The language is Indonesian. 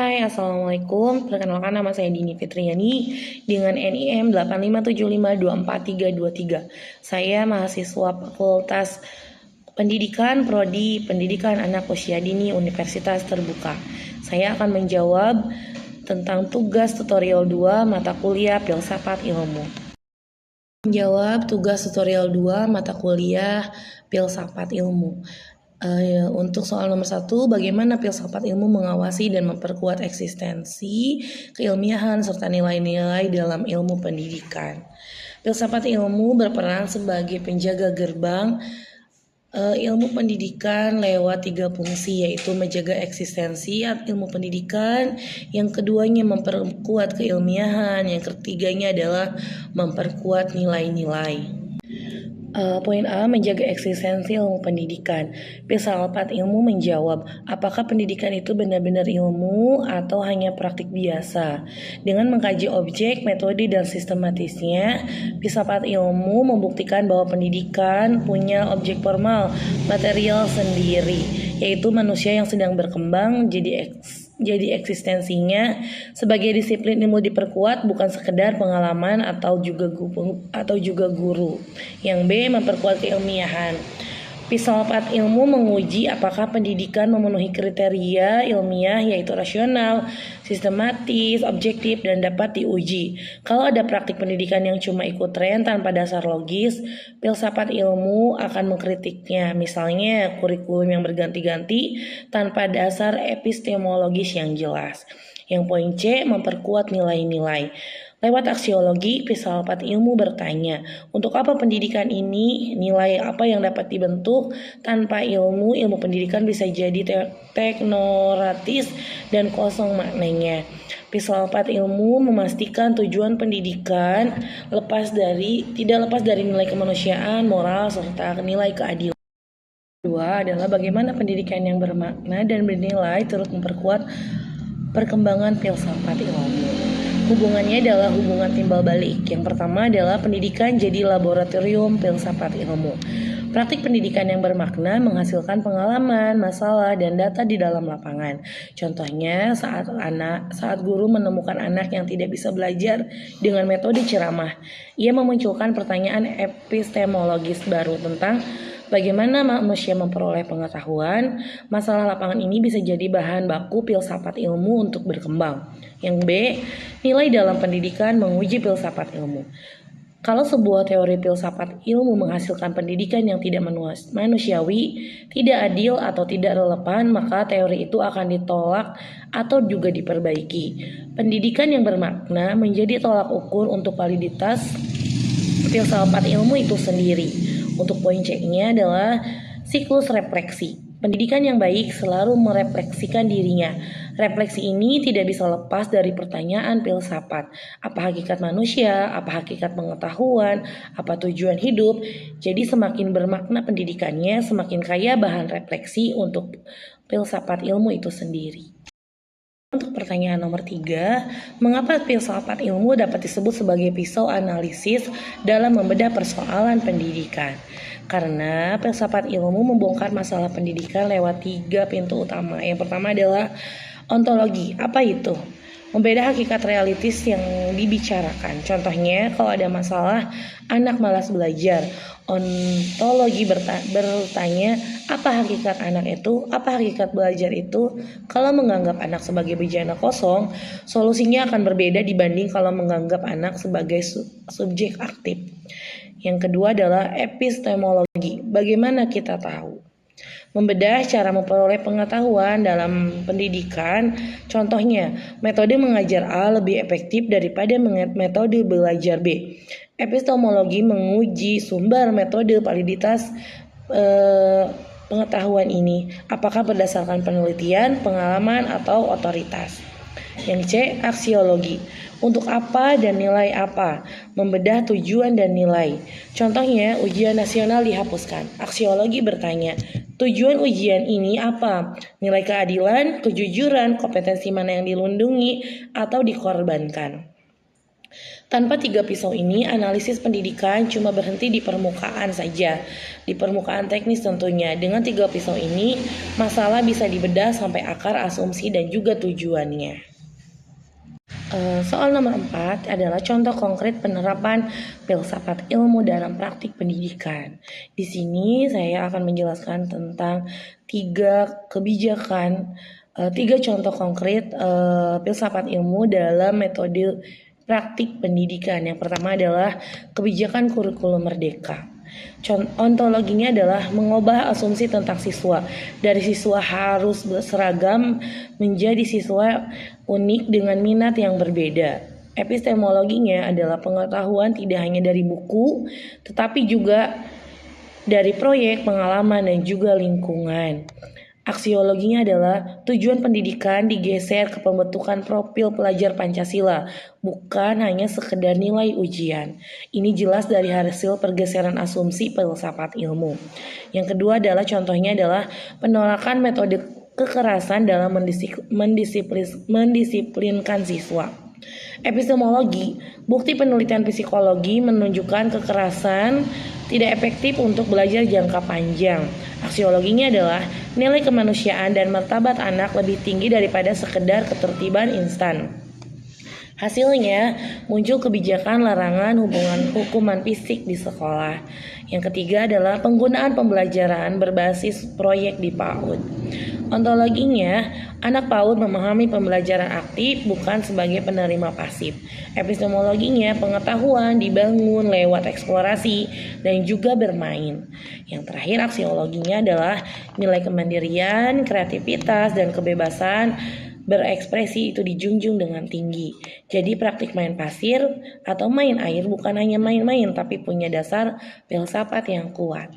Hai, Assalamualaikum. Perkenalkan nama saya Dini Fitriani dengan NIM 8575243323. Saya mahasiswa Fakultas Pendidikan Prodi Pendidikan Anak Usia Dini Universitas Terbuka. Saya akan menjawab tentang tugas tutorial 2 mata kuliah Filsafat Ilmu. Menjawab tugas tutorial 2 mata kuliah Filsafat Ilmu. Untuk soal nomor 1, bagaimana filsafat ilmu mengawasi dan memperkuat eksistensi, keilmiahan, serta nilai-nilai dalam ilmu pendidikan. Filsafat ilmu berperan sebagai penjaga gerbang ilmu pendidikan lewat 3 fungsi, yaitu menjaga eksistensi ilmu pendidikan, yang keduanya memperkuat keilmiahan, yang ketiganya adalah memperkuat nilai-nilai. Poin A, menjaga eksistensi ilmu pendidikan. Filsafat ilmu menjawab, apakah pendidikan itu benar-benar ilmu atau hanya praktik biasa? Dengan mengkaji objek, metode, dan sistematisnya, filsafat ilmu membuktikan bahwa pendidikan punya objek formal, material sendiri, yaitu manusia yang sedang berkembang. Jadi eksistensinya sebagai disiplin ilmu diperkuat, bukan sekedar pengalaman atau juga guru. Yang B, memperkuat keilmiahan. Filsafat ilmu menguji apakah pendidikan memenuhi kriteria ilmiah, yaitu rasional, sistematis, objektif, dan dapat diuji. Kalau ada praktik pendidikan yang cuma ikut tren tanpa dasar logis, filsafat ilmu akan mengkritiknya. Misalnya kurikulum yang berganti-ganti tanpa dasar epistemologis yang jelas. Yang poin C, memperkuat nilai-nilai. Lewat aksiologi, filsafat ilmu bertanya, untuk apa pendidikan ini? Nilai apa yang dapat dibentuk? Tanpa ilmu pendidikan bisa jadi teknokratis dan kosong maknanya. Filsafat ilmu memastikan tujuan pendidikan tidak lepas dari nilai kemanusiaan, moral, serta nilai keadilan. Kedua adalah bagaimana pendidikan yang bermakna dan bernilai turut memperkuat perkembangan filsafat ilmu. Hubungannya adalah hubungan timbal balik. Yang pertama adalah pendidikan jadi laboratorium filsafat ilmu. Praktik pendidikan yang bermakna menghasilkan pengalaman, masalah, dan data di dalam lapangan. Contohnya saat guru menemukan anak yang tidak bisa belajar dengan metode ceramah, ia memunculkan pertanyaan epistemologis baru tentang bagaimana manusia memperoleh pengetahuan. Masalah lapangan ini bisa jadi bahan baku filsafat ilmu untuk berkembang. Yang B, nilai dalam pendidikan menguji filsafat ilmu. Kalau sebuah teori filsafat ilmu menghasilkan pendidikan yang tidak manusiawi, tidak adil, atau tidak relevan, maka teori itu akan ditolak atau juga diperbaiki. Pendidikan yang bermakna menjadi tolak ukur untuk validitas filsafat ilmu itu sendiri. Untuk poin C-nya adalah siklus refleksi. Pendidikan yang baik selalu merefleksikan dirinya. Refleksi ini tidak bisa lepas dari pertanyaan filsafat. Apa hakikat manusia? Apa hakikat pengetahuan? Apa tujuan hidup? Jadi semakin bermakna pendidikannya, semakin kaya bahan refleksi untuk filsafat ilmu itu sendiri. Untuk pertanyaan nomor 3, mengapa filsafat ilmu dapat disebut sebagai pisau analisis dalam membedah persoalan pendidikan? Karena filsafat ilmu membongkar masalah pendidikan lewat 3 pintu utama. Yang pertama adalah ontologi. Apa itu? Membedah hakikat realitis yang dibicarakan. Contohnya, kalau ada masalah anak malas belajar, ontologi bertanya, apa hakikat anak itu? Apa hakikat belajar itu? Kalau menganggap anak sebagai bejana kosong, solusinya akan berbeda dibanding kalau menganggap anak sebagai subjek aktif. Yang kedua adalah epistemologi. Bagaimana kita tahu? Membedah cara memperoleh pengetahuan dalam pendidikan. Contohnya, metode mengajar A lebih efektif daripada metode belajar B. Epistemologi menguji sumber, metode, validitas pengetahuan ini. Apakah berdasarkan penelitian, pengalaman, atau otoritas? Yang C, aksiologi. Untuk apa dan nilai apa? Membedah tujuan dan nilai. Contohnya, ujian nasional dihapuskan. Aksiologi bertanya, tujuan ujian ini apa? Nilai keadilan, kejujuran, kompetensi mana yang dilindungi atau dikorbankan? Tanpa tiga pisau ini, analisis pendidikan cuma berhenti di permukaan saja, di permukaan teknis tentunya. Dengan tiga pisau ini, masalah bisa dibedah sampai akar asumsi dan juga tujuannya. Soal nomor 4 adalah contoh konkret penerapan filsafat ilmu dalam praktik pendidikan. Di sini saya akan menjelaskan tentang tiga kebijakan, tiga contoh konkret filsafat ilmu dalam metode praktik pendidikan. Yang pertama adalah kebijakan kurikulum merdeka. Ontologinya adalah mengubah asumsi tentang siswa. Dari siswa harus seragam menjadi siswa unik dengan minat yang berbeda. Epistemologinya adalah pengetahuan tidak hanya dari buku, tetapi juga dari proyek, pengalaman, dan juga lingkungan. Aksiologinya adalah tujuan pendidikan digeser ke pembentukan profil pelajar Pancasila, bukan hanya sekedar nilai ujian. Ini jelas dari hasil pergeseran asumsi filsafat ilmu. Yang kedua adalah contohnya adalah penolakan metode kekerasan dalam mendisiplinkan siswa. Epistemologi, bukti penelitian psikologi menunjukkan kekerasan tidak efektif untuk belajar jangka panjang. Aksiologinya adalah nilai kemanusiaan dan martabat anak lebih tinggi daripada sekedar ketertiban instan. Hasilnya muncul kebijakan larangan hukuman fisik di sekolah. Yang ketiga adalah penggunaan pembelajaran berbasis proyek di PAUD. Ontologinya, anak PAUD memahami pembelajaran aktif bukan sebagai penerima pasif. Epistemologinya, pengetahuan dibangun lewat eksplorasi dan juga bermain. Yang terakhir, aksiologinya adalah nilai kemandirian, kreativitas, dan kebebasan berekspresi itu dijunjung dengan tinggi. Jadi praktik main pasir atau main air bukan hanya main-main tapi punya dasar filsafat yang kuat.